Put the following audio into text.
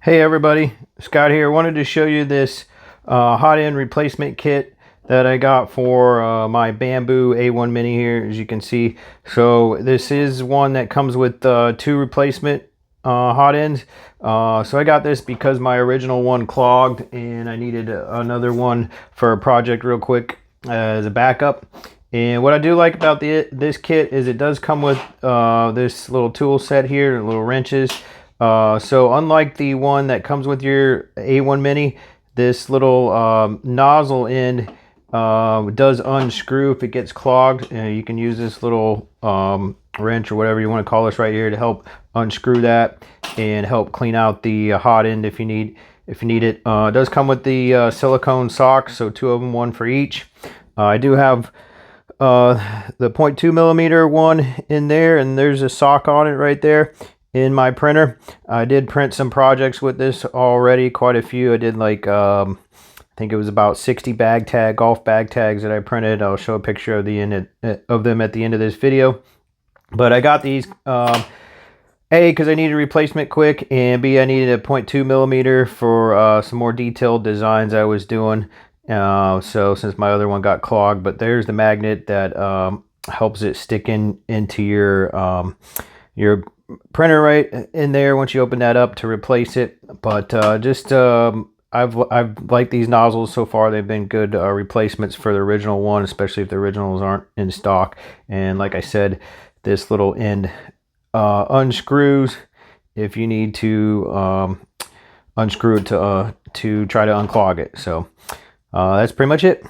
Hey everybody, Scott here. Wanted to show you this hot end replacement kit that I got for my Bambu A1 Mini here, as you can see. So this is one that comes with two replacement hot ends. So I got this because my original one clogged and I needed another one for a project real quick as a backup. And what I do like about this kit is it does come with this little tool set here, little wrenches. So unlike the one that comes with your A1 Mini, this little nozzle end does unscrew if it gets clogged. You can use this little wrench or whatever you want to call this right here to help unscrew that and help clean out the hot end if you need it. It does come with the silicone socks, so two of them, one for each. I do have the 0.2 millimeter one in there, and there's a sock on it right there in my printer. I did print some projects with this already, quite a few. I did like I think it was about 60 golf bag tags that I printed. I'll show a picture of them at the end of this video. But I got these A, because I needed a replacement quick, and B, I needed a 0.2 millimeter for some more detailed designs I was doing. So since my other one got clogged, but there's the magnet that helps it stick into your printer right in there once you open that up to replace it. But I've liked these nozzles so far. They've been good replacements for the original one, especially if the originals aren't in stock. And like I said, this little end unscrews if you need to unscrew it to try to unclog it. So that's pretty much it.